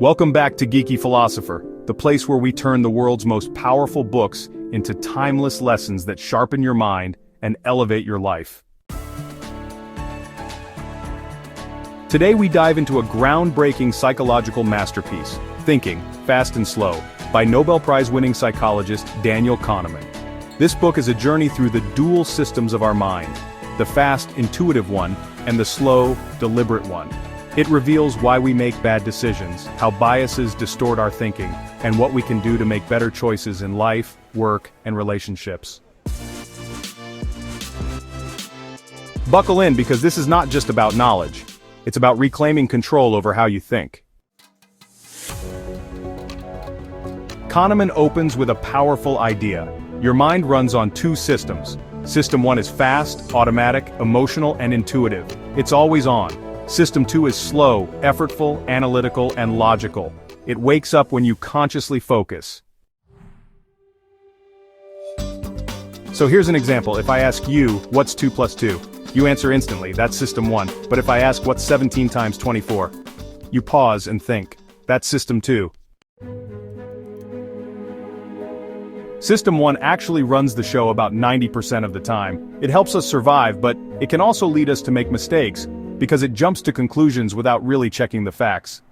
Welcome back to Geeky Philosopher, the place where we turn the world's most powerful books into timeless lessons that sharpen your mind and elevate your life. Today we dive into a groundbreaking psychological masterpiece, Thinking, Fast and Slow, by Nobel Prize-winning psychologist Daniel Kahneman. This book is a journey through the dual systems of our mind, the fast, intuitive one, and the slow, deliberate one. It reveals why we make bad decisions, how biases distort our thinking, and what we can do to make better choices in life, work, and relationships. Buckle in, because this is not just about knowledge. It's about reclaiming control over how you think. Kahneman opens with a powerful idea. Your mind runs on two systems. System 1 is fast, automatic, emotional, and intuitive. It's always on. System 2 is slow, effortful, analytical, and logical. It wakes up when you consciously focus. So here's an example. If I ask you, what's 2 plus 2? You answer instantly, that's System 1. But if I ask, what's 17 times 24? You pause and think. That's System 2. System 1 actually runs the show about 90% of the time. It helps us survive, but it can also lead us to make mistakes, because it jumps to conclusions without really checking the facts.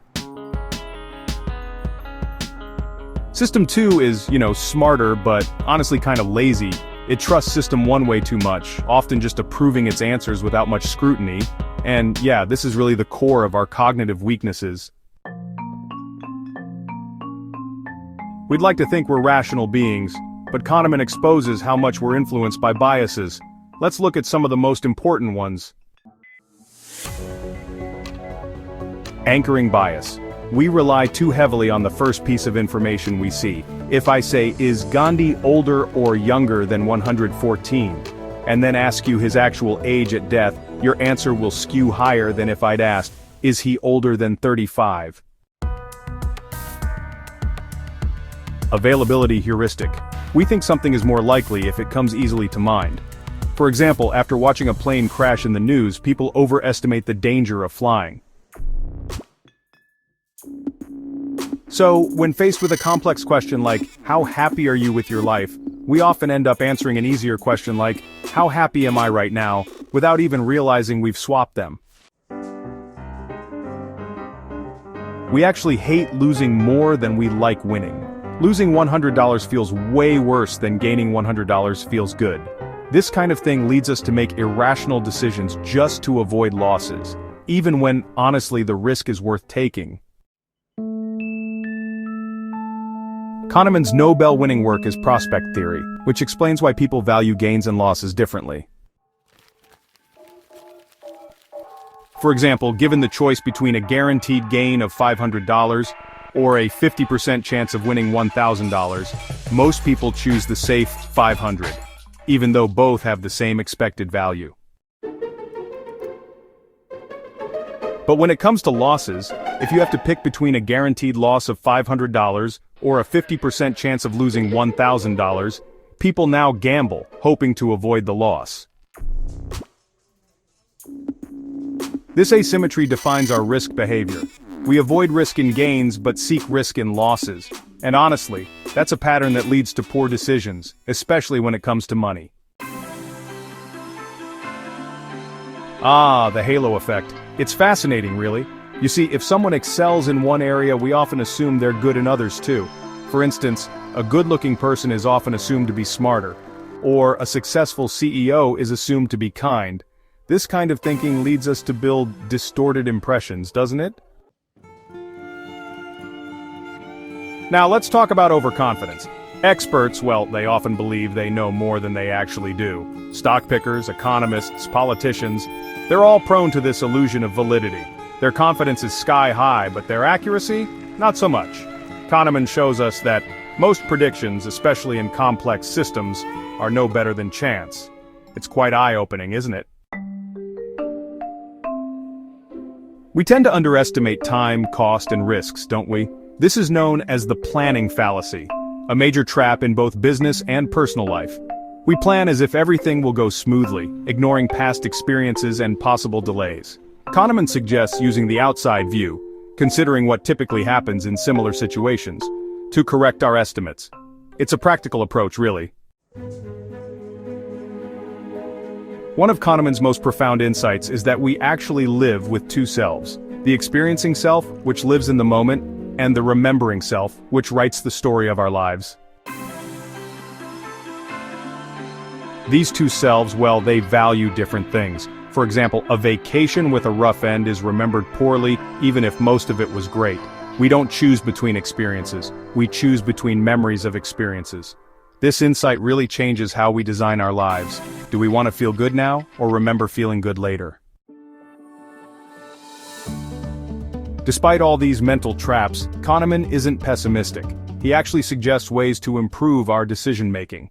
System 2 is, smarter, but honestly kind of lazy. It trusts System 1 way too much, often just approving its answers without much scrutiny. And yeah, this is really the core of our cognitive weaknesses. We'd like to think we're rational beings, but Kahneman exposes how much we're influenced by biases. Let's look at some of the most important ones. Anchoring bias. We rely too heavily on the first piece of information we see. If I say, is Gandhi older or younger than 114? And then ask you his actual age at death, your answer will skew higher than if I'd asked, is he older than 35? Availability heuristic. We think something is more likely if it comes easily to mind. For example, after watching a plane crash in the news, people overestimate the danger of flying. So, when faced with a complex question like, how happy are you with your life, we often end up answering an easier question like, how happy am I right now, without even realizing we've swapped them. We actually hate losing more than we like winning. Losing $100 feels way worse than gaining $100 feels good. This kind of thing leads us to make irrational decisions just to avoid losses, even when, honestly, the risk is worth taking. Kahneman's Nobel-winning work is prospect theory, which explains why people value gains and losses differently. For example, given the choice between a guaranteed gain of $500 or a 50% chance of winning $1,000, most people choose the safe $500, even though both have the same expected value. But when it comes to losses, if you have to pick between a guaranteed loss of $500 or a 50% chance of losing $1,000, people now gamble, hoping to avoid the loss. This asymmetry defines our risk behavior. We avoid risk in gains but seek risk in losses. And honestly, that's a pattern that leads to poor decisions, especially when it comes to money. The halo effect. It's fascinating, really. You see, if someone excels in one area, we often assume they're good in others too. For instance, a good-looking person is often assumed to be smarter, or a successful CEO is assumed to be kind. This kind of thinking leads us to build distorted impressions, doesn't it? Now let's talk about overconfidence. Experts, well, they often believe they know more than they actually do. Stock pickers, economists, politicians, they're all prone to this illusion of validity. Their confidence is sky high, but their accuracy? Not so much. Kahneman shows us that most predictions, especially in complex systems, are no better than chance. It's quite eye-opening, isn't it? We tend to underestimate time, cost, and risks, don't we? This is known as the planning fallacy, a major trap in both business and personal life. We plan as if everything will go smoothly, ignoring past experiences and possible delays. Kahneman suggests using the outside view, considering what typically happens in similar situations, to correct our estimates. It's a practical approach, really. One of Kahneman's most profound insights is that we actually live with two selves: the experiencing self, which lives in the moment, and the remembering self, which writes the story of our lives. These two selves, well, they value different things. For example, a vacation with a rough end is remembered poorly, even if most of it was great. We don't choose between experiences. We choose between memories of experiences. This insight really changes how we design our lives. Do we want to feel good now, or remember feeling good later? Despite all these mental traps, Kahneman isn't pessimistic. He actually suggests ways to improve our decision-making.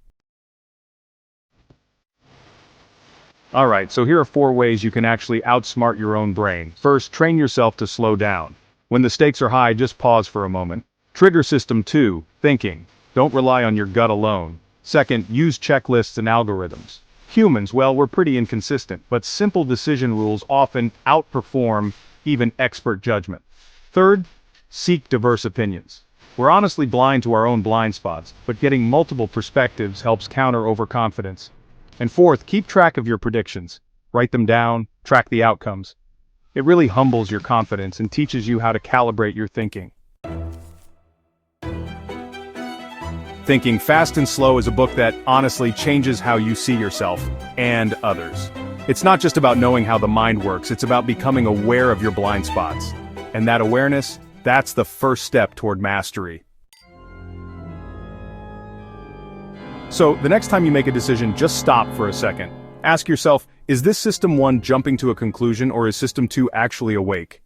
Alright, so here are 4 ways you can actually outsmart your own brain. First, train yourself to slow down. When the stakes are high, just pause for a moment. Trigger system 2, thinking. Don't rely on your gut alone. Second, use checklists and algorithms. Humans, well, we're pretty inconsistent, but simple decision rules often outperform even expert judgment. Third, seek diverse opinions. We're honestly blind to our own blind spots, but getting multiple perspectives helps counter overconfidence. And fourth, keep track of your predictions. Write them down, track the outcomes. It really humbles your confidence and teaches you how to calibrate your thinking. Thinking Fast and Slow is a book that honestly changes how you see yourself and others. It's not just about knowing how the mind works, it's about becoming aware of your blind spots. And that awareness, that's the first step toward mastery. So, the next time you make a decision, just stop for a second. Ask yourself, is this System 1 jumping to a conclusion, or is System 2 actually awake?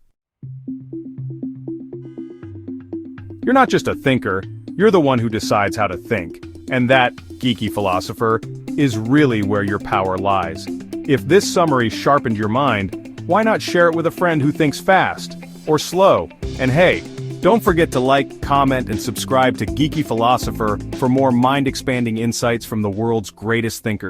You're not just a thinker, you're the one who decides how to think. And that, geeky philosopher, is really where your power lies. If this summary sharpened your mind, why not share it with a friend who thinks fast or slow? And hey, don't forget to like, comment, and subscribe to Geeky Philosopher for more mind-expanding insights from the world's greatest thinkers.